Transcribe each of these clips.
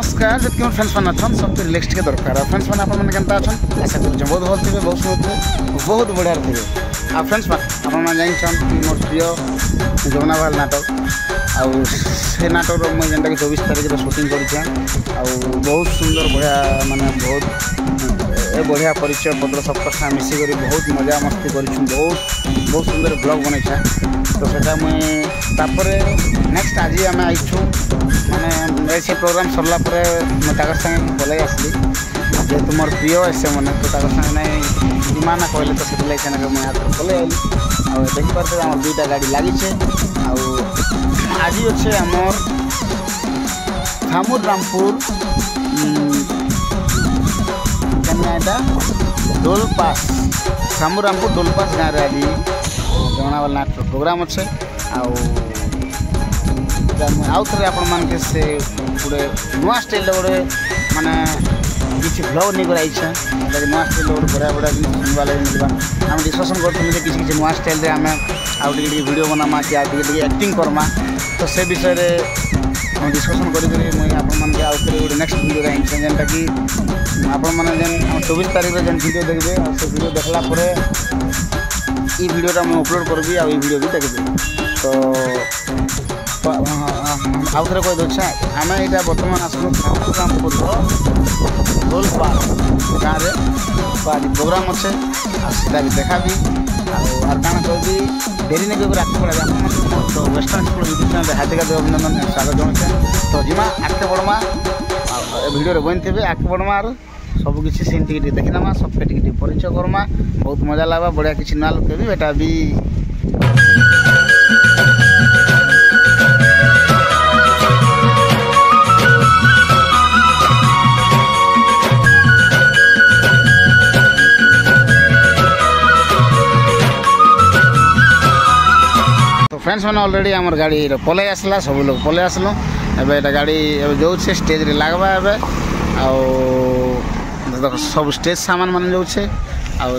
नमस्कार जो क्यों फ्रेंड्स मैंने अच्छन सब रिलैक्स के दरकार फ्रेंड्स मैंने अपन केनता अच्छन आशा कर बहुत भल थे बहुत सुंदर थे बहुत बढ़िया थे आ फ्रेंड्स मैंने जान मोर प्रिय जमुनावाल नाटक आउ से नाटक मुझे जेनटा कि 24 तारीख शूटिंग कर बहुत सुंदर बढ़िया माने बहुत बढ़िया परिचय पत्र सब कथा मिसिक बहुत मजा मस्ती कर बहुत सुंदर ब्लॉग बनई तो सेटा मुझे नेक्स्ट आज आम आईचु माने से प्रोग्राम सरला मुझे संगे पलि आसली जेहेतु मोर प्रिय ऐसे मैंने तो संगे नहीं जिमा ना कहले तो से मुझे पलि आईली आ देखिपारे आम दुईटा गाड़ी लगी आज अच्छे आमर धामुर रामपुर क्या डोलपास धामुर रामपुर डोलपास गाँव में आज जमुनावाल नाटक प्रोग्राम अच्छे आउ थे आपण के से गोटे नुआ स्टाइल गोटे माने किसी ब्लॉग नहीं कराइछे नुआ स्टाइल गोटे बढ़िया बढ़िया जिन सुनवा लगे मिलवा आम डिस्कसन करूँ किसी नुआ स्टाइल आम आउ वीडियो बनामा कि एक्टिंग करमा तो से विषय में डिस्कसन करें आउ गोटे नेक्स्ट वीडियो आईछे जेनटा कि आपण मैंने जेन 24 तारीख जेन वीडियो देखबे से वीडियो देखला परे ई वीडियोटा मैं अपलोड करबी आ वीडियो भी देखबे तो आउ थे कह दूँ आम यहाँ बर्तमान आसलु रामपुर डोलपास गाँव में आज प्रोग्राम अच्छे सीधा भी देखा भी आर क्या कहबी डेरी नहीं कह आगे बढ़ा तो वेस्टर्न स्कूल यूट्यूब चैनल हार्दिक अभिनंदन स्वागत जनाए तो जिमा आगे बढ़मा वीडियो बन थे आगे बढ़मा आर सबकि सीन टी देखना सबके टी परिचय करमा बहुत मजा लगा बढ़िया किसी ना लोग भी बेटा भी तो फ्रेंड्स मैंने ऑलरेडी आमर गाड़ी पलि आसला सब लोग पलि आसलु एबे गाड़ी जो स्टेज रे लागबा एबे आ सब स्टेज सामान मान जो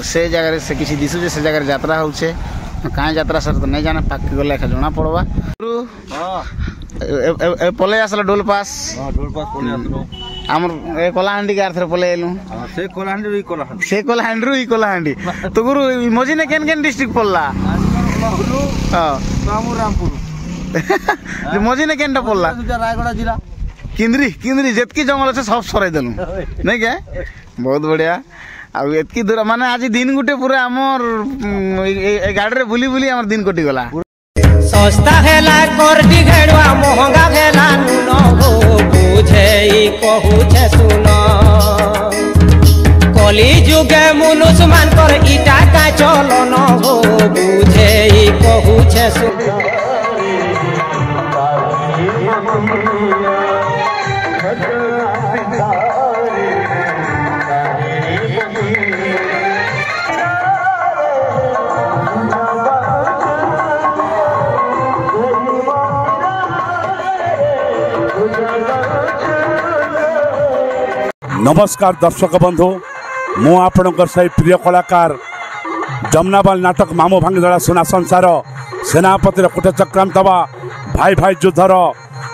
से जगह से किसी दिशु से जगह यात्रा होचे कहाँ यात्रा सर तो नहीं जाना पाक गले जना पड़वा पलि आसला डोलपास आमर कलाहांडी गार थे पलि आलु से कलाहांडी तो गुरु मझी ने केन डिस्ट्रिक्ट पड़ला मझी ने केनटा पड़ला रायगढ़ जिला किंद्री जेतकी जंगल अच्छे सब सराई देलु नहीं क्या बहुत बढ़िया आतकी दूर माने आज दिन गुटे पूरा आमर गाड़ी रे बुली बुली आमर दिन कटि गला सस्ता हेला कोरडी घेड़वा महंगा हेला नुनो हो बुझे ई कहू छे सुनो कली जुगे मनुष्य मान कर इटा का चलो न हो बुझे ई कहू छे सुनो नमस्कार दर्शक बंधु मु आपणकर सही प्रिय कलाकार जमुनावाल नाटक मामो भांगीदड़ा सुना संसार सेनापतिर कुट चक्रांत भाई भाई युद्धर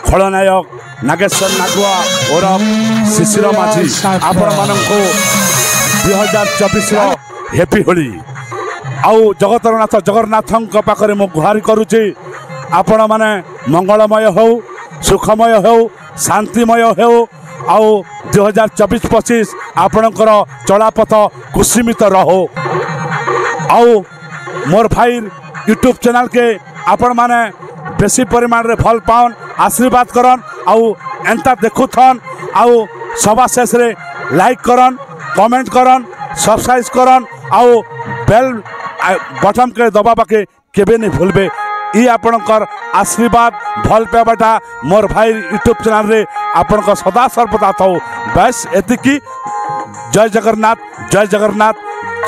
खलनायक नागेश्वर नागुआ और शिशिर माझी आपण मानक 2024 हेपी होली आउ जगतरनाथ जगन्नाथ पाखे मु गुहारी करुच्ची आपण माने मंगलमय हो सुखमय हो शांतिमय हो आउ 2024-25 आपणकर चलापथ कुसुमित रहो आउ मोर भाई यूट्यूब चैनल के आपण माने बेसी परिमाण रे भल पावन आशीर्वाद करन आउ एंता देखुथन आउ सभा शेष रे लाइक करन कमेंट करन सब्सक्राइब करन आउ बेल बटन के दबाबा के केबे नहीं भूलबे ई आपणकर आशीर्वाद भल पाइबाटा मोर भाई यूट्यूब चैनल रे आपण को सदा सर्वदा था बस एतिकी जय जगन्नाथ जय जगन्नाथ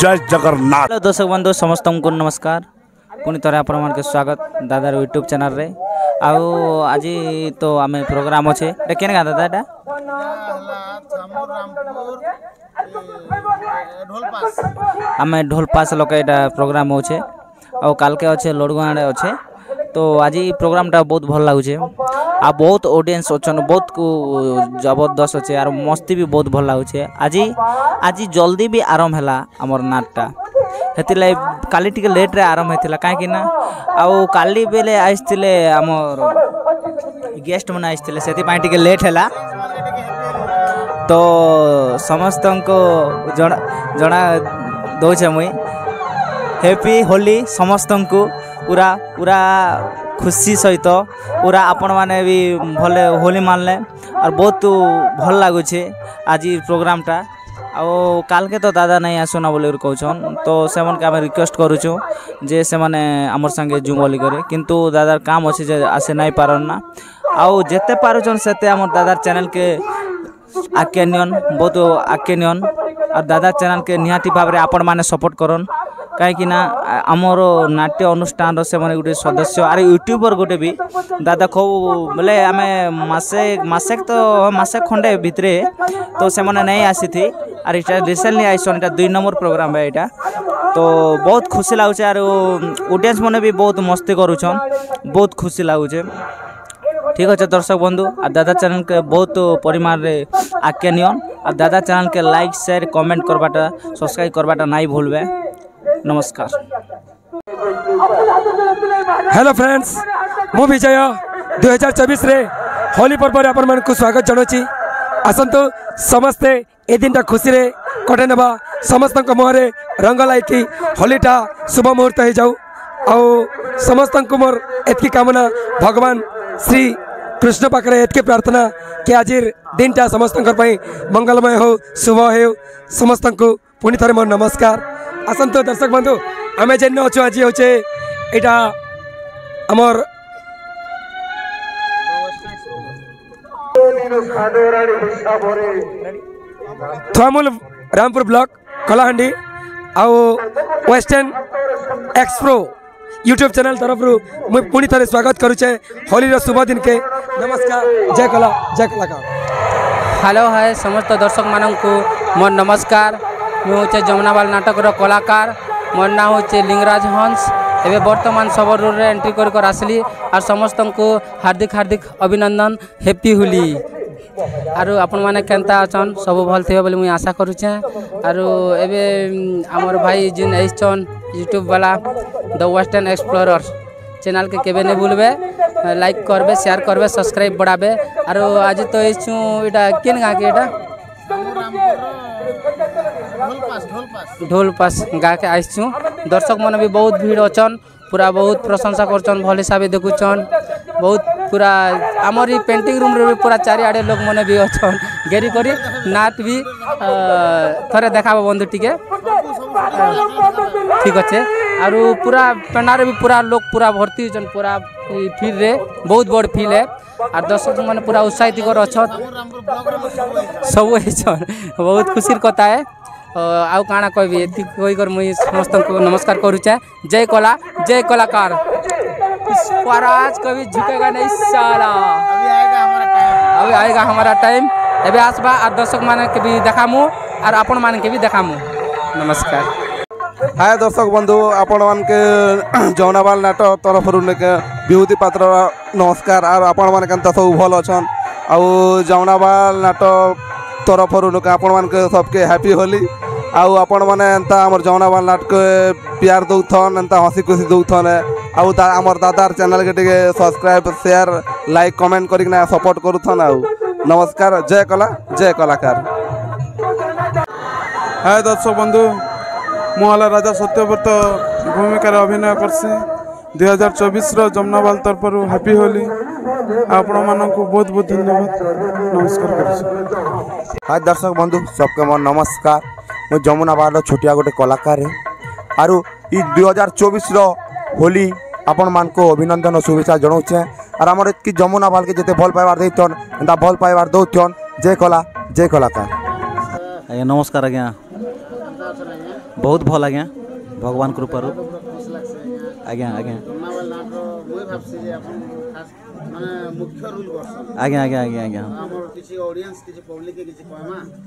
जय जगन्नाथ। हेलो दर्शक बंधु समस्त को नमस्कार पुणी थोड़े आपण के स्वागत दादार यूट्यूब चैनल रे आउ आज तो आम प्रोग्राम अच्छे केन गाँ दादा एटा आम ढोलपास लोक एटा प्रोग्राम होचे और काल के अच्छे लड़गुआ अच्छे तो आज प्रोग्रामटा बहुत भल लगुचे आ बहुत ऑडियंस अच्छन बहुत जबरदस्त अच्छे आर मस्ती भी बहुत भल लगुचे आज जल्दी भी आरंभ है आमर नाटटा हेतिलाई काली टिके लेट रे आरंभ होता कहीं आउ काली बेले आसते आमर गेस्ट मैंने आसते से टिके लेट है तो समस्त को जना दौचे मुई हैप्पी होली समस्त को पूरा पूरा खुशी सहित पूरा आपण मैंने भी भले होली मानले और बहुत भल लगुचे आज प्रोग्रामटा आओ काल के तो दादा नहीं आसुना बोली कहन तो से मन के आम रिक्वेस्ट करुचु जे से माने आमर संगे जू बोली करे किंतु दादार काम अच्छे जे आसे नहीं पारन ना आओ जेते पारुचन सेते आमर दादार चैनल के आगे नियन बहुत आगे नियन और दादा चैनल के निहाती भाव में आपण मैंने सपोर्ट करन कहीं आमर नाट्य अनुष्ठान से मैंने गोटे सदस्य आर यूट्यूबर गोटे भी दादा खूब बोले आम मसे तो मसे खंडे भितर तो से मैंने नहीं आसी थी और इटा रिसेंटली आईसन इटा 2 नंबर प्रोग्राम है इटा तो बहुत खुशी लगुचे और ऑडियंस मैंने भी बहुत मस्ती करुछन बहुत खुशी लगुचे ठीक अच्छे दर्शक बंधु और दादा चैनल के बहुत परिमाण रे आगे नियन और दादा चैनल के लाइक शेयर कमेंट करवाटा सब्सक्राइब करवाटा नहीं भूलबे नमस्कार। हेलो फ्रेंड्स मु विजय 2024 रे होली पर्व रे अपन मन को स्वागत जनाची आसंतु समस्ते ए दिन ता खुशी रे कटे नेबा समस्त को मुहरे रंग लाइकी होलीटा शुभ मुहूर्त हो जाऊ आउ समस्त को मोर एतकी कामना भगवान श्री कृष्ण पाखे एतके प्रार्थना कि आज दिन टा समस्त मंगलमय हो शुभ हो समस्त को पुणी थे मोर नमस्कार आसंतु दर्शक बंधु आमे जेन अच्छु आज होचे एटा आमर थुआमूल रामपुर ब्लॉक कलाहांडी आउ वेस्टर्न एक्सप्रो यूट्यूब चैनल तरफ मुझे पुणी थे स्वागत करुचे होली शुभ दिन के नमस्कार जय कला जय कलाकार। हेलो है समस्त दर्शक मानक को मोर नमस्कार मैं हूँ जमुनाबाल नाटक कलाकार मोर ना हूँ लिंगराज हंस एवं बर्तमान सब रोल एंट्री कर आसली और समस्त को हार्दिक हार्दिक अभिनंदन हैप्पी होली आर आपण मैंने केन्ता अचन सब भल थे बोली मुझे आशा करुचे आर एवं आमर भाई जिन आइछन यूट्यूब वाला द वेस्टर्न एक्सप्लोरर चैनल के केबे नहीं भूलबे लाइक करबे शेयर करबे सब्सक्राइब बढ़ाबे आर आज तो आइछु इटा केन गाँ के इटा ढोल पास गाँ के आइछु दर्शक मन भी बहुत भीड़ अचन पूरा बहुत प्रशंसा करचन भल हिसाब देखुचन बहुत पूरा आमर ये पेंटिंग रूम रे पूरा चारिआडे लोग मैंने भी अच्छन घेरी करी नाट भी थरे देखा बंधु टिके ठीक अच्छे आर पूरा पेंडारे भी पूरा लोग पूरा भर्ती होचन पूरा फील्ड रे बहुत बड़ फील्ड है और दर्शक मैंने पूरा उत्साहित कर अच्छन सब बहुत खुशी कथा है आउ काना कहबी एति कही कर मुई समस्त को नमस्कार करूचे जय कला जय कलाकार स्वराज कभी झुकेगा नहीं साला अभी आएगा हमारा टाइम एबे आसबा और दर्शक मान के भी देखामु और आपण मान के भी देखामु नमस्कार। हाय दर्शक बंधु आपण मान के जमुनाबाल नाटक तरफ विभूति पात्र नमस्कार और आपण मान के सब भल अच्छन आउ जमुनाबाल नाटक तरफ आपण मान के सबके हैप्पी होली आउ आपण मैंने एंता आमर जमुनाबाल नाटक प्यार दौथन एंता हसी खुशी दौथन आउ आमर दादार चैनल के टिके सब्सक्राइब शेयर लाइक कमेंट करना सपोर्ट करुथन आउ नमस्कार जय कला जय कलाकार। हाय दर्शक बंधु मुला राजा सत्यव्रत भूमिकार अभिनय करसी 2024 जमुनाबाल तरफ हैप्पी होली आपण मानक बहुत बहुत धन्यवाद नमस्कार कर। हाय दर्शक बंधु सबके मोर नमस्कार मैं जमुनाबाल छोटिया गोटे कलाकार है आरु 2024 होली आपण मान को अभिनंदन और शुभेच्छा जनाऊे और आमर एतकी जमुनाबाल के जिते भल पाइबार देथन एंता भल पाइबार दौथन जय कला जय कलाकार। आज्ञा नमस्कार आज्ञा बहुत भल आज्ञा भगवान कृपारू आज्ञा आज्ञा आज्ञा आज्ञा आज्ञा आज्ञा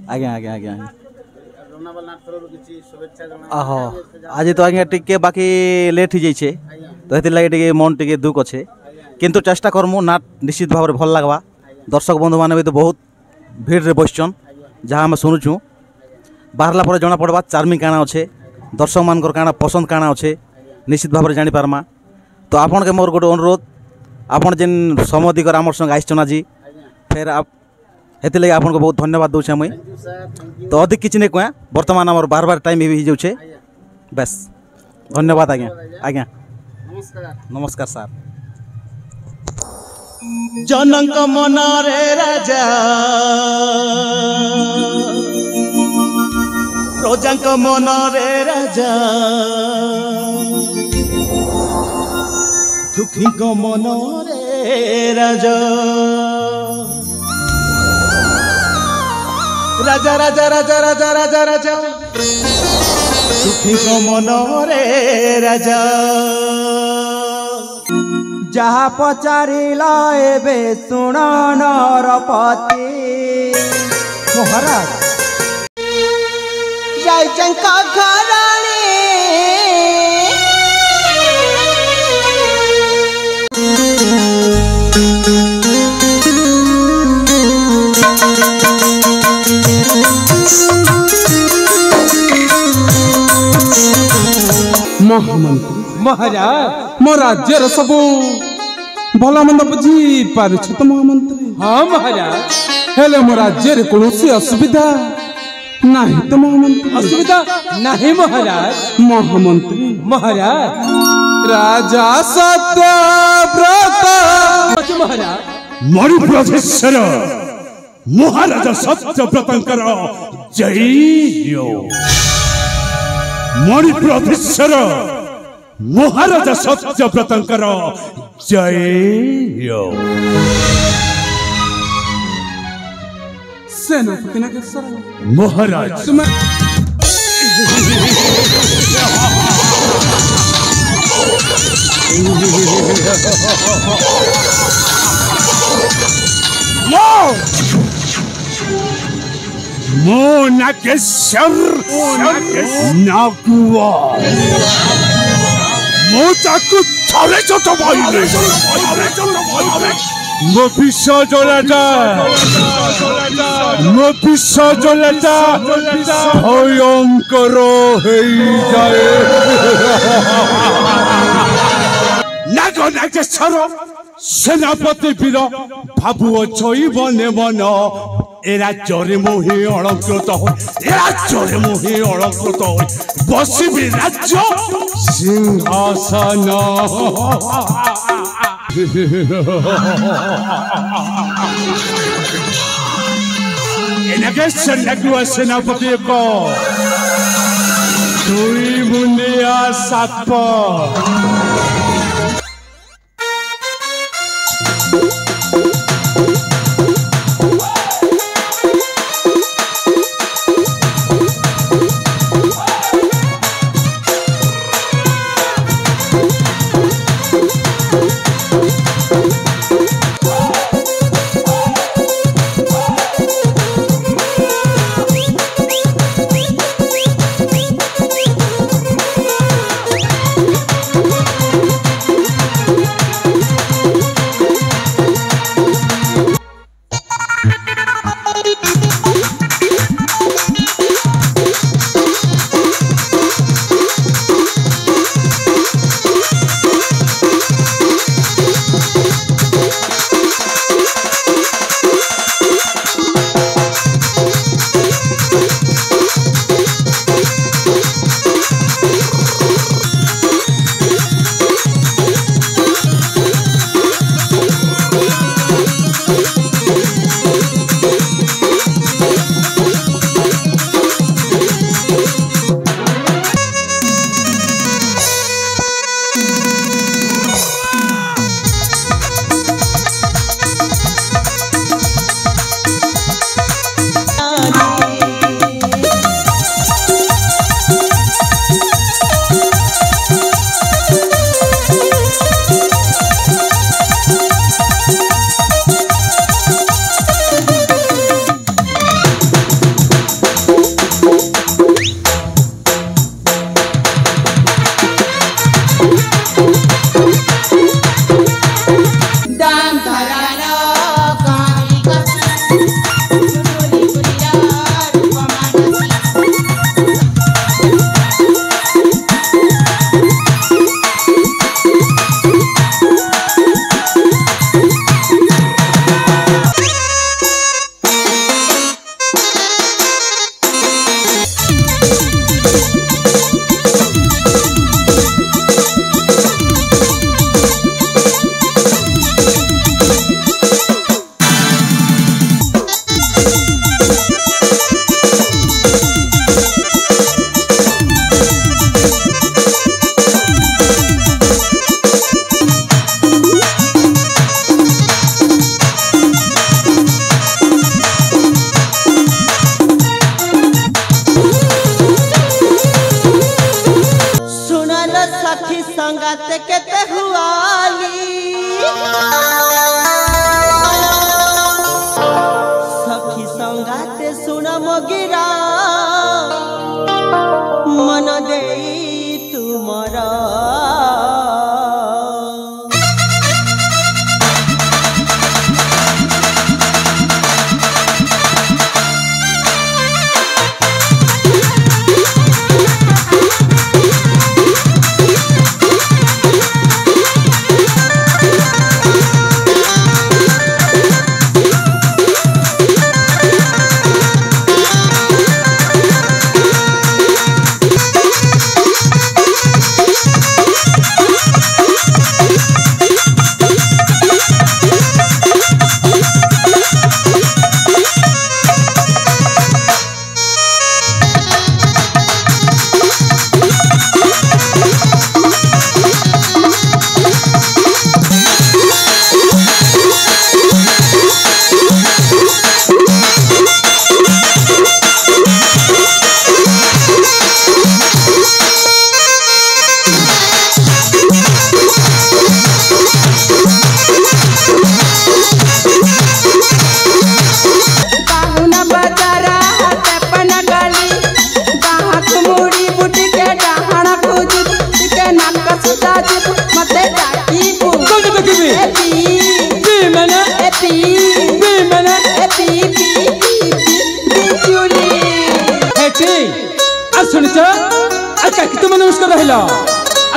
आज्ञा आज्ञा आज्ञा आहो आज तो आज्ञा टिके बाकी लेट हो जाइए तो ये लगे टे मन टे दुख अच्छे किंतु चेष्टा करमु नाट निश्चित भाव में भल लगवा दर्शक बंधु मैंने भी तो बहुत भीड़ रे बसचन जहाँ आम शुणुचु बाहरला पर जना पड़वा चार्मिंग काଣା अच्छे दर्शक मानकर काଣା पसंद काଣା अच्छे निश्चित भाव में जानीपारमा तो आपन के मोर गोटे अनुरोध आपन जेन समय दिकर आमर संग आइसन आज फिर आप हेती लगे आपन को बहुत धन्यवाद दूचे मुई तो अधिक किसी नहीं कह बर्तमान आमर बार बार टाइम भी हो जाए बस धन्यवाद आज्ञा आज्ञा नमस्कार सर जनक मन रे राजा प्रजाक मन रे राजा दुखी मन रे राजा राजा राजा राजा राजा राजा राजा दुखी मन रे राजा जहा पचारिल एबे सुन नरपति महाराज राजंका घराणी महामंत्री महाराज मो राज्यर सबू भला मंद बुझी पारुछ तो महामंत्री हाँ महाराज हेले मो राज्य कौन असुविधा नहीं तो महामंत्री असुविधा नहीं महाराज महामंत्री महाराज राजा सत्यव्रत महाराज मणिपुरेश्वर महाराजा सत्यव्रतंकर जय हो मणिपुरेश्वर महाराजा सत्यव्रतंकर जय हो सेनापति नागेश्वर महाराज तुम्हें मो नागेश्वर नागुआ मो ताकू थरे चोट पाइले मो विश्व जोलाटा मो विश्व जोलाटा भयंकर हेई जाए नाग नागेश्वर सेनापति वीर भाबु अछई बने मन ए राज्य मोहि अलंकृत हो ए राज्य मोहि अलंकृत हो बसिबि राज्य सिंहासन एनगे सन्नगुआ सेनापति को दुई मुनिया साप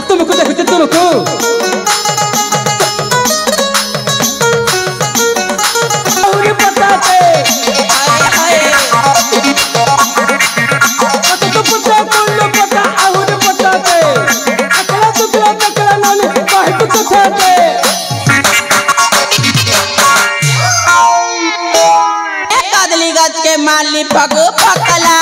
तुमको देखते तुमको माली पगो पकला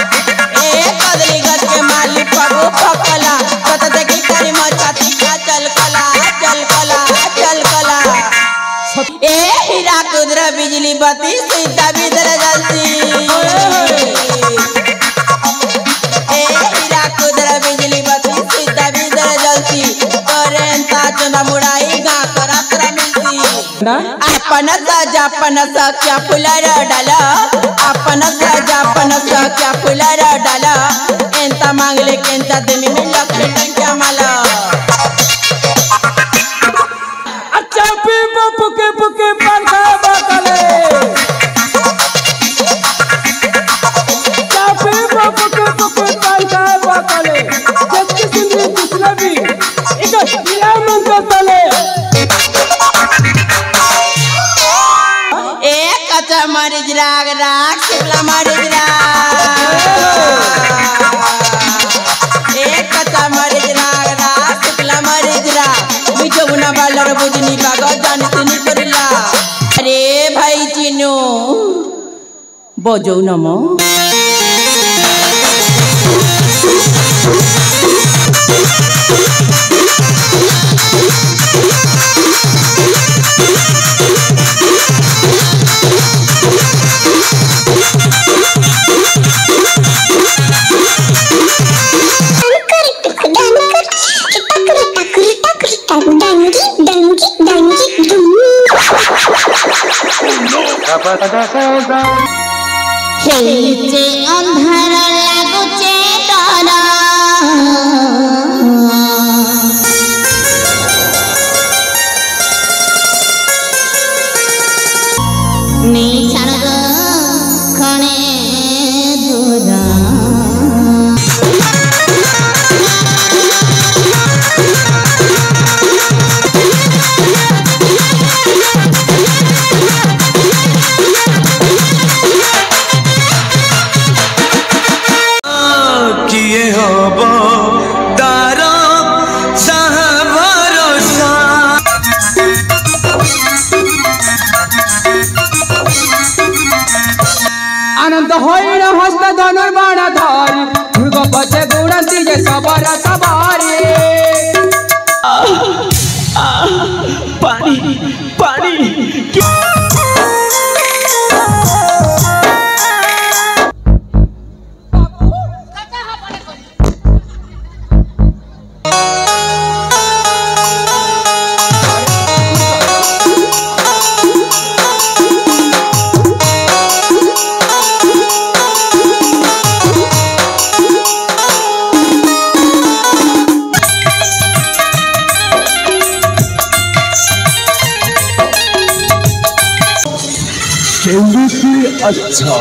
कदली गज के माली पगो पकला कत देखी करी मचाती का चल कला ए हीरा कुदरा बिजली बत्ती सीता बिदर जलती ए हीरा कुदरा बिजली बत्ती सीता बिदर जलती करेंता चंदा मुड़ाई गा करा करा मिलती अपन सख्या फुलर डाला अपन सख्या फुलर डाला एंता मांगले केंता दिन में लख टंक्या माला अच्छा पी पुके पुके पंखा बकले चापी पुके पुके पंखा बकले जत्ती सुंदरी दुसलबी इको दिला मन तो तले एक कच्चा मरीज राग राग शिमला मरीज एक कच्चा मरीज राग राग शिमला मरीज बिजो गुना बालर बुझनी बागा जानती नहीं करला अरे भाई चिनो बजो नमो हेचे अंधार लागुचे डरा नी छाणग खणे दूरा होइन हस्त धनुर्बाण धरी दुर्ग पछे गुणन्ती जे सबर सवारी पानी पानी अच्छा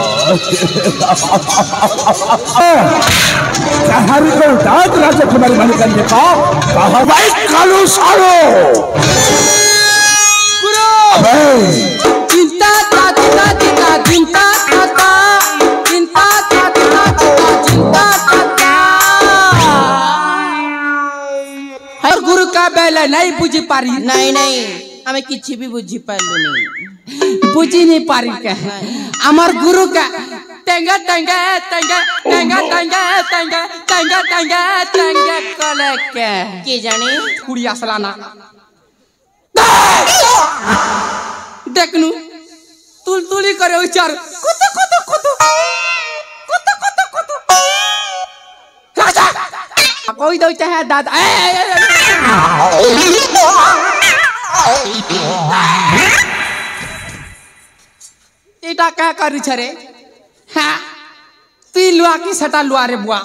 कहानी को दाद राजकुमारी माने करने का कहा भाई कालू सालो चिंता ता चिंता चिंता चिंता ता चिंता ता चिंता ता हर गुरु का बेला नहीं बुझी पारी नहीं हमें किसी भी बुझी पालू नहीं बुझी नहीं पारी के अमर गुरु का टेंगा टेंगा टेंगा टेंगा टेंगा टेंगा टेंगा टेंगा टेंगा कले के जाने कुड़ी असलाना देखनु तुलतुली करे उचार कुतु कुतु कुतु कुतु कुतु कुतु राजा कोई दो चाहे दादा एटा क्या करी छरे हाँ तुई लुआ की सटा लुआ रे बुआ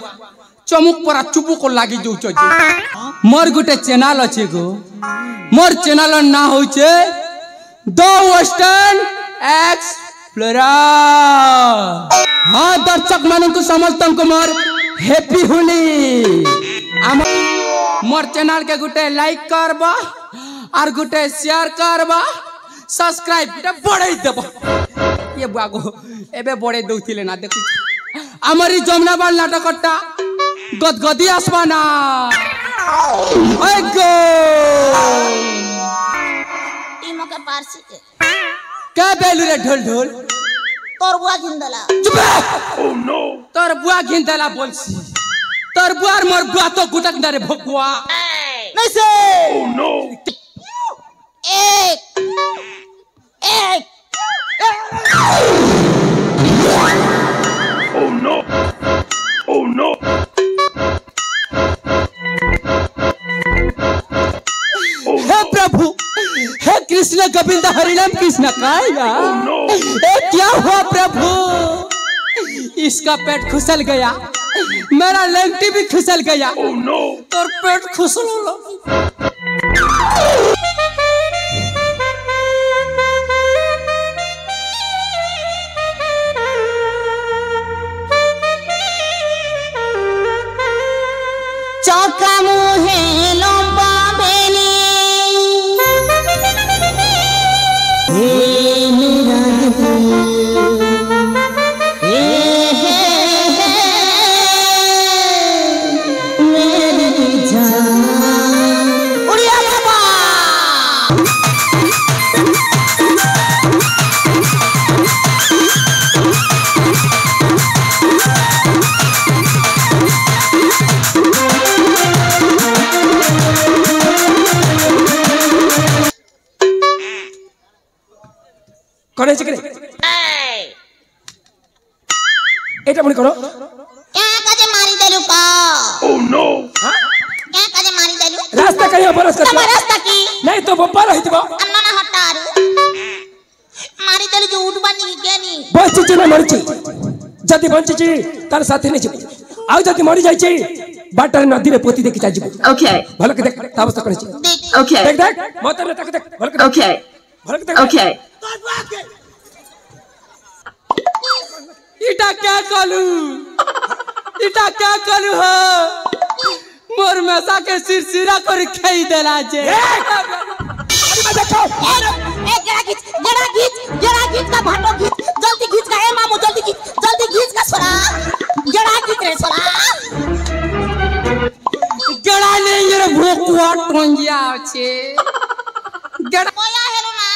चमुक परा चुपू को लागी जो चोजे मोर गुटे चैनल अच्छे गो मोर चैनल ना हो चे दो वेस्टर्न एक्सप्लोरर हाँ दर्शक मानन को समझता को मोर हैप्पी होली मोर चैनल के गुटे लाइक करबा और गुटे शेयर करबा सब्सक्राइब गुटे बढ़ाई देबा ये बागो एबे बड़े दउथिले ना देखु हमारी जमुनाबाल नाटकटा गदगदी आसमाना ओए गो टीमों के पारसी के बेलू रे ढोल ढोल तोर बुआ घिंदला चुप ओह नो तोर बुआ घिंदला बोलसी तोर बुआ मोर बुआ तो गुटक ना रे भगवा नहीं से ओह नो एक Oh no! Oh no! हे प्रभु हे कृष्ण गोविंद हरिनाम कृष्ण काया क्या हुआ प्रभु इसका पेट खुसल गया मेरा लंगटी भी खुसल गया तो पेट खुसल चौका मुहे लंबा बेनी हे मेरा दिल मेरी जान उड़िया बाबा करे चिकरे एटा मने करो क्या काजे मारी देलु का Oh no! क्या काजे मारी देलु रास्ता कहियो बरस कर रास्ता की नहीं तो बप्पा रहितबो अन्ना ना हटारू मारी देलु जो उठ बानी केनी बंची ना मरची जदी बंची तार साथी नहीं छी आउ जदी मरि जाई छी बाटर नदी रे पोती देखि जाजिबो ओके भलो के देख ताबस करे छी ओके देख देख मोतर तक देख भलो के ओके भलो के देख ओके इटा क्या कलू हो मोर मैसा के सिरसिरा कर खई देला जे जड़ा खींच का भाटो खींच जल्दी खींच का ए मामू जल्दी खींच का सोरा जड़ा खींच रे सोरा गड़ा ले ये भोकुआ टंगिया छे गड़ा बोया हेलो ना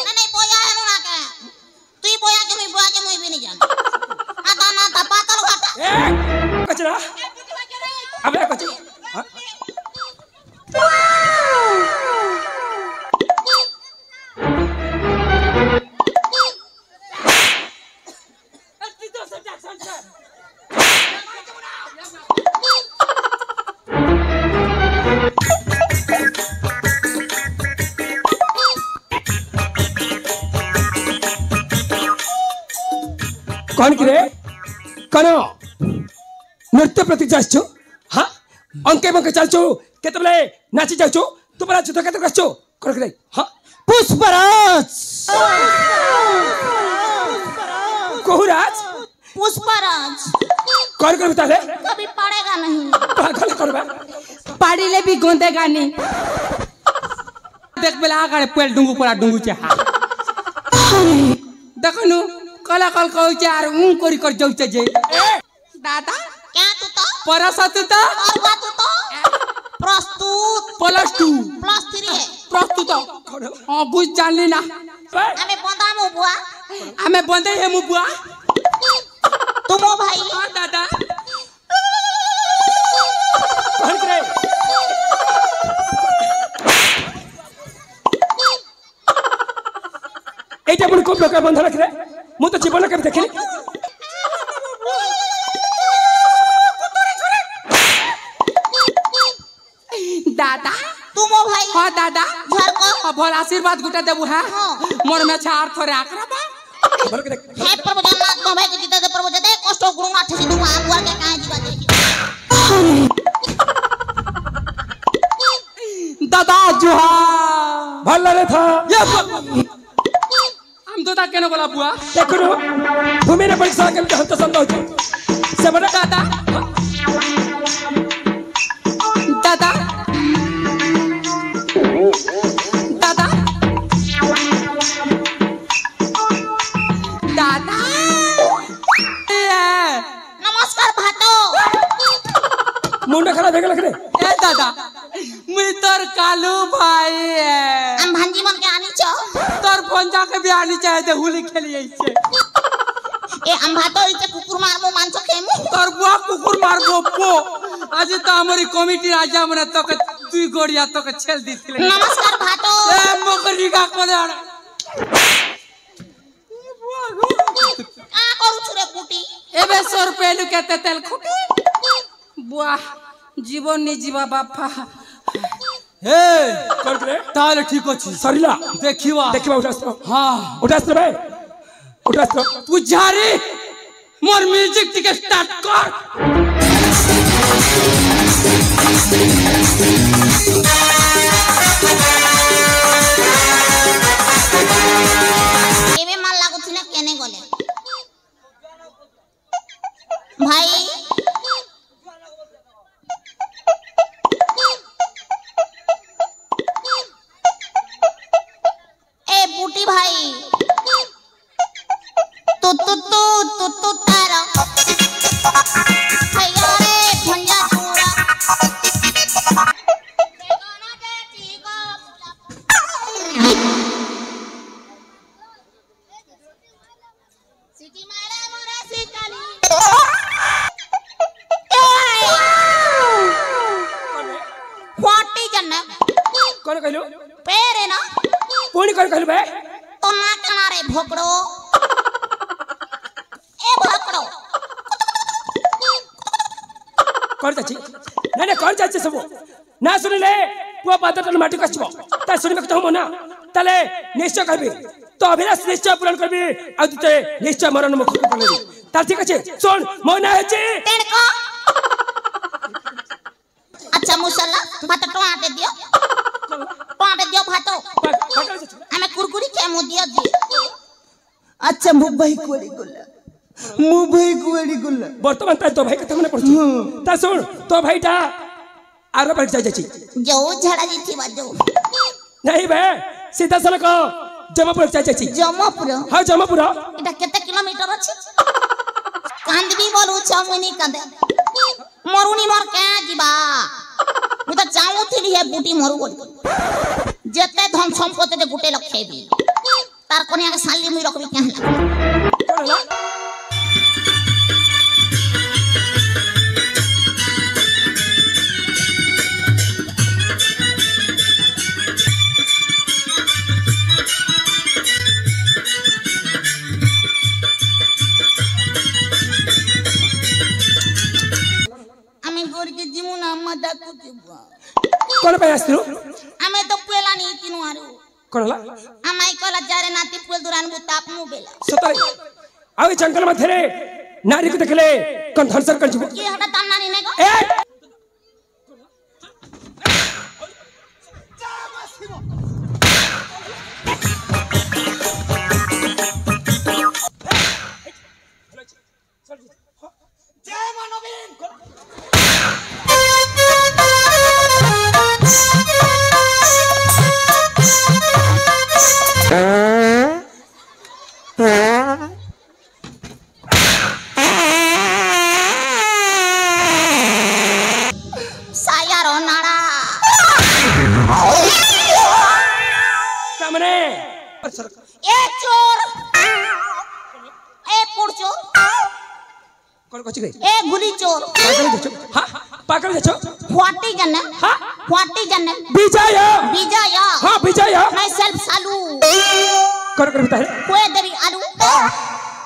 नहीं बोया हेलो ना का तू बोया के मैं भी नहीं जान कौन कि रे कौन नृत्य प्रति जाइछु हाँ अंके बंके चलछु केतबले नाची जाइछु तू परा जुतो केते करछु कौन कि रे हाँ पुष्पराज कोहुराज पुष्पराज कौन कर बता ले कभी पड़ेगा नहीं पागल करबा पाड़ी ले भी गोंदेगा नहीं देख बेला आगे पेल डुंगू पड़ा डुंगू चे हाँ देखनु कला कल कहू चे आर करी कर जाऊ चे जे दादा क्या तू तो परसा तू तो और क्या तू तो प्रस्तुत +2 +3 है प्रस्तुत हां बुझ जानली ना हमें बंदा मु बुआ हमें बंदे है मु बुआ तुम हो भाई हां दादा कौन करे एटा बड़ को लोक बंधन रख रे मु तो जीवन के देखली दादा तुम हो भाई हां दादा घर को भल आशीर्वाद गुटा देबू है मोर में छार थोरे आकरा बा हे प्रभु जगन्नाथ को भाई के जीते दे प्रभु जदे कष्ट गुरु माठे से दुआ बुआ के काहे जीवा दे दादा जुहा भल्ला रे था ये हम दादा केनो बोला बुआ देखो भूमि रे परीक्षा के हम तो संभव छै से बड़ा दादा दादा दादा दादा नमस्कार भातो मुंडा खड़ा भेगल रे ए दादा मुई तोर कालू भाई है हम भांजी मन के आनी छ तोर भंजा के भी आनी चाहे दे होली खेलिए छे ए हम भातो इते कुकुर मारमो मांसो खेमु तोर बुआ कुकुर मारबो पो आज तो हमारी कमिटी राजा मने तो के दुई गोड़िया तो के छेल दिथिले नमस्कार भातो ए मोकरी का कोदाड़ का करू छुरे कुटी एबे 100 रुपया लुकेते तेल खुटी बुआ जीवन नि जीवा बापा ए कौन करे ताले ठीक अछि सरिला देखिवा उठास्त्र हां उठास्त्र भाई उठास्त्र पुजारी मोर म्यूजिक टिके स्टार्ट कर एबे मन लागु थिले केने गले भाई ए बूटी भाई तू तारा भैया रे भंजा चूड़ा बेगाना बेटी को सिटी मारा मोरा सिटाली व्हाट इज अ कौन कहलो पेरे ना पूरी कौन कहलो बे तो ना कना रे भोकड़ो ए भोकड़ो कौन चाची नहीं कौन चाची सब ना सुनिले पुआ पातटन माटी कछबो ता सुनिबे कहू मना तले निश्चय कहबी तो अभिलाष निश्चय पूर्ण करबी आ तुते निश्चय मरण मुख को पलेबी ता ठीक अछि सुन मना हेची तेणको अच्छा मुसल्ला भात टोआटे दियो भातो हमें कुरकुरी के मु दियो अच्छा मुंबई कोड़ी गुल्ला वर्तमान ता तो भाई कथा मने पड़छ ता सुन तो भाईटा आरो बैठ जाई जाची जो झड़ा जी बाजो नहीं बे सीधा सलक जमापुर जाई जमापुर हां जमापुर एटा केते किलोमीटर अछि कांदबी बोलू छ मुनी कांदे मरुनी मोर के जीवा मु त चाहू थिली हे बूटी मरु बोल जेते धन संपत्ति दे गुटे लखेबी तार कनिया के साली मुई रखबी केहला कोला कोन पे आस्तिरो आमे तो पेला नी किनु आरो कोनला आमाई कोला जारे नाती पेल दुरान गु ताप मु बेला सतरे आउ जंगल मध्य नारी को देखले कौन धर्षण कर जीवो की हटा तान नानी ने को ए गुली चोर पागल देचो व्हाटी जन्ने व्हाटी जन्ने विजय विजय हां विजय मैं सेल्फ सालू कर बता कोए देरी आलू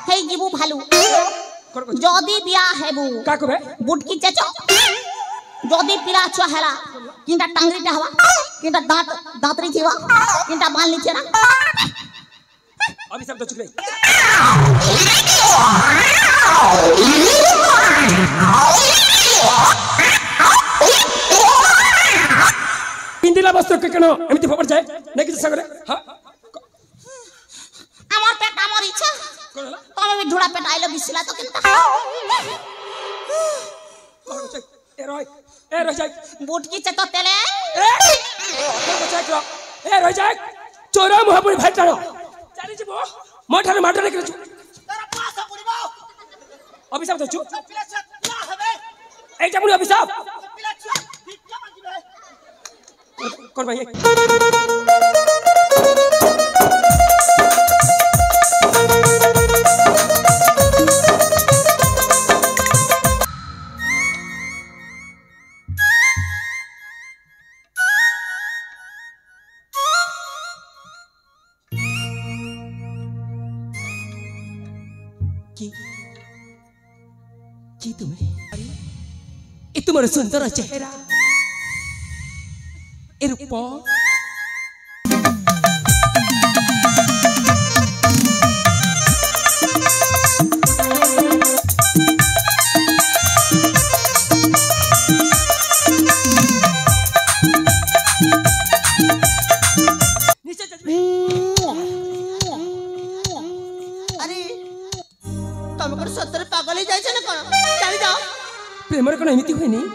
हे जीबू भालू जदी बिया हेबू का कहबे बुटकी चचो जदी पिला छुआ हेला किंटा टांगरी हवा किंटा दांतरी थीवा किंटा बाल नीचे ना अभी सब तो चुप रही पिंदिला वस्तु के कनो एमिति फोपड़ जाए नै कि सगरे हां আমার পেট আমার ইচ্ছা তুমি भी ढुड़ा पेट आइलो बिसला तो किंता ए रह जाए बुटकी चतो तेले ए रह जाए चोरा मुहापुरी भाई टाणो चाली जीवो मोठारे माटरे करे छु तोरा पास पड़िबो अभिशाप दछु पिला छुआ हबे ए जामुनी अभिशाप पिला छुआ भिक्षा मांगिबे कोन भाई की तुम्हें ये तुम्हारा सुंदर चेहरा ए रूप प्रेमर कौन एमती हुए नहीं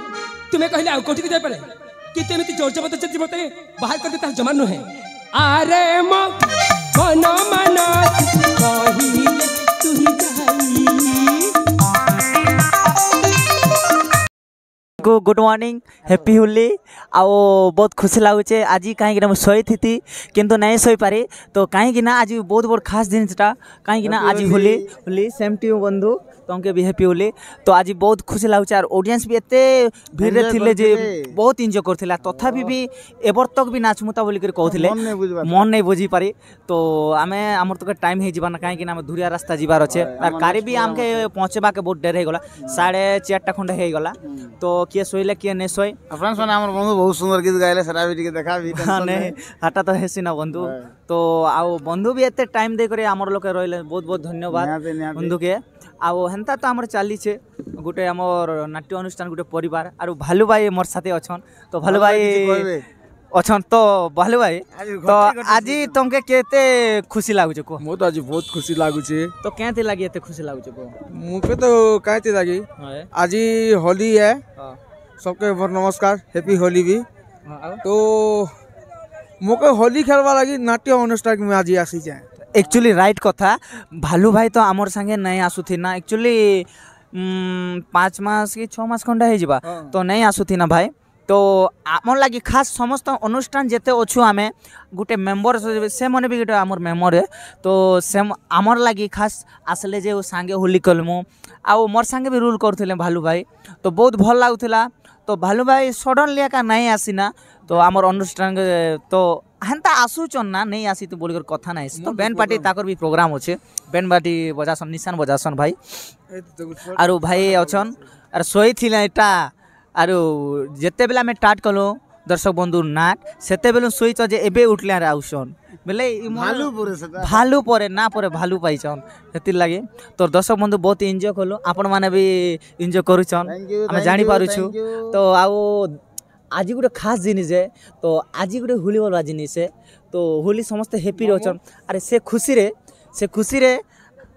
तुम्हें कहले आउ कोठी जाय पारे कि ते एमती जोर जबरदस्ती मते बाहर कर देता जमान न है अरे मन मन कहिले तू ही जाई गुड मॉर्निंग हैप्पी होली आओ बहुत खुशी लगुचे आज कहीं शोई थी किंतु नहीं शोई पारी तो कहीं आज बहुत बड़ खास जिनटा कहीं आज होली होली सेम टू बंधु तुमके भी हैप्पी होली तो आज बहुत खुशी लगुचे और ऑडियंस भी एते भीड़ थिले जे बहुत एंजॉय करथिला तथापि भी एबर तक भी नाचमुता बोली कर कहथिले मन नहीं बुझी पारी तो आमे हमर तो टाइम हे जीवाना कहीं कि धुरिया रास्ता जीवार अच्छे और गाड़ी भी आमके पहुँचवा के बहुत देर हो गला 4:30 खंडे हो गला तो किए शोले किए नहीं शोए फ्रेंड्स माने हमर बंधु बहुत सुंदर गीत गाइले सेरा भी टिके देखा भी नहीं हटा तो हेसी ना बंधु तो आउ बंधु भी एते टाइम दे करे हमर लोग रहले बहुत बहुत धन्यवाद बंधु के आउ हेंता तो हमर चाली छे गुटे हमर नाट्य अनुष्ठान गुटे परिवार आरो भालू भाई मोर साथे अछन तो भालू भाई अछन तो भालू भाई तो आज तुमके केते खुशी लागुचे को मो तो आज बहुत खुशी लागुचे तो केते लागी एते खुशी लागुचे को मुके तो काते लागी आज होली है सबके नमस्कार हैप्पी होली भी तो मोके होली खेलवा लगी नाट्य अनुष्ठान में आज आसी जाए एक्चुअली राइट कथा भालू भाई तो आमर संगे नहीं आसुथी ना एक्चुअली 5 मास कि 6 मास खंडा हो जावा तो नहीं आसुथी ना भाई तो आमर लगी खास समस्त अनुष्ठान जेते अच्छु आमे गोटे मेम्बर से मैंने भी गोटे आमर मेम्बर है तो से आमर लगी खास आसले जे सांगे होली कलमु आउ मोर सांगे भी रूल करथिले भालू भाई तो बहुत भल लागुथिला तो भालू भाई सडनली एका नहीं आसीना तो आमर अनुष्ठान तो हेन्ता आसुचन ना नहीं आसी तो बोलिकर कथा नहीं तो बैंड पार्टी ताकर भी प्रोग्राम अच्छे बैंड पार्टी बजासन निशान बजासन भाई आरो भाई अछन आर सोई थिला एटा आरो जेते बेला में स्टार्ट कलो दर्शक बंधु नाट सेते बेलु सोईच जे एबे उठले रे आउसन बेले भालू परे ना परे भालू पाइछन सेति लागे तो दर्शक बंधु बहुत एंजॉय कलो आपण माने भी एंजॉय करूछन हम जानि पारू छु तो आउ आज गोटे खास जिनिस है तो आज गोटे होली वाला जिनिस है तो होली समस्त हैप्पी रहछन अरे से खुशी रे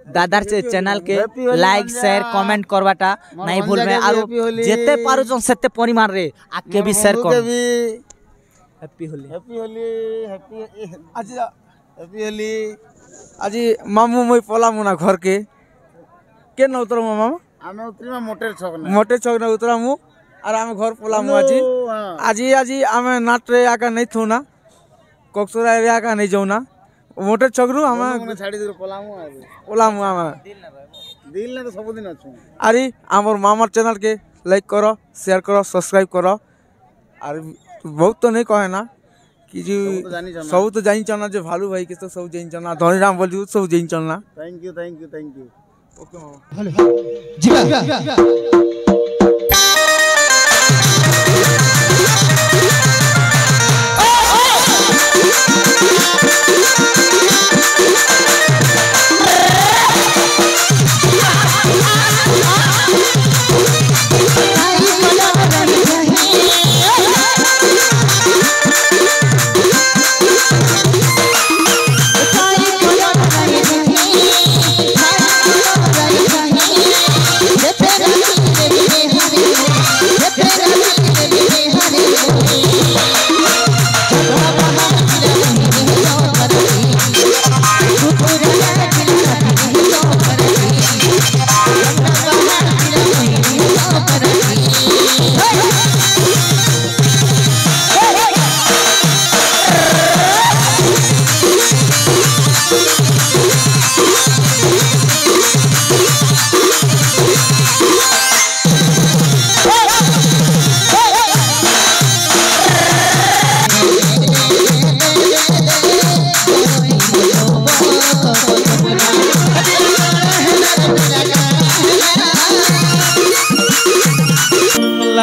दादार से चैनल के लाइक शेयर कमेंट करवाटा नहीं भूलबे आरो जेते पारुछन सेते परिमाण रे आके भी शेयर कर हैप्पी होली आज मामू मुई पला मुना घर के न उतर मामा आमे उतरी मोटर छक न उतरा मु और आमे घर पला मु आज आमे नाट रे आका नहीं थू ना कोकसुरा रे आका नहीं जाऊ ना मोटर छक रु आमे छाड़ी दे पला मु आमे दिल ना तो सब दिन अछु अरे हमर मामार चैनल के लाइक करो शेयर करो सब्सक्राइब करो और बहुत तो नहीं कहे ना कि जी सब तो जानी चलना जो भालू भाई के तो सब जानी चलना धनीराम बोल सब जानी चलना थैंक यू ओके मामा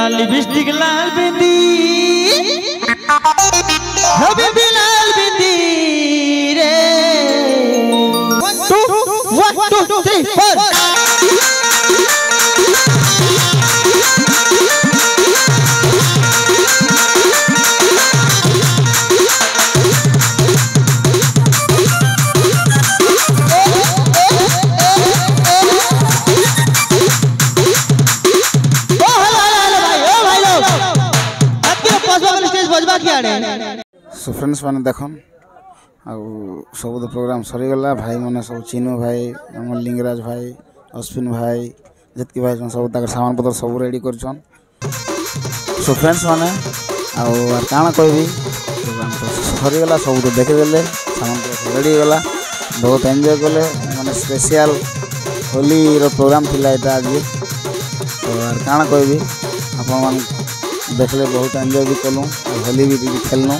लिपस्टिक लाल बिंदी हबीबी लाल बिंदी रे 1 2 3 4 सो फ्रेंड्स मैंने देखन सब तो प्रोग्राम सरीगला भाई मैंने सब चिनू भाई आम लिंगराज भाई अश्विन भाई जितकी भाई सब सामान पत्र सब रेडी कर सो फ्रेंड्स मैंने आर काଣା कहबी प्रोग्राम तो सरीगला सब तो देखीदे सामान पत्र रेडी गला बहुत एंजॉय कले मैंने स्पेशल होली प्रोग्राम थिला एटा आज तो आर काଣା कहबी आपण देखले बहुत एंजॉय भी कलूँ होली भी खेलनु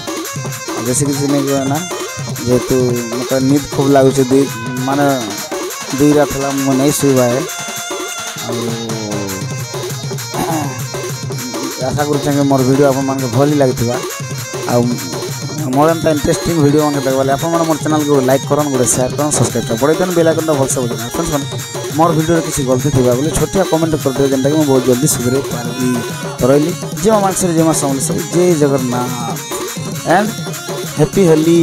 जैसे किसी नहीं कहे ना जेहेतु मतलब नींद खूब लगुच माने 2 रात है मुझे नहीं शुवा है आशा कर मोर वीडियो आप भल ही लगी मोर एंता इंटरेस्टिंग वीडियो मैंने देखा आप मोर चैनल को लाइक करन गोटे शेयर करन सब्सक्राइब कर बड़े बेल आइकन भलसे बजाना फ्रेंड्स मैंने मोर वीडियो किसी गलती थी बोले छोटिया कमेंट कर दिए जेनटा कि मैं बहुत जल्दी सुधरे पारि तो रही जय मानसर जय माँ सब जय जगन्नाथ एंड हैप्पी होली।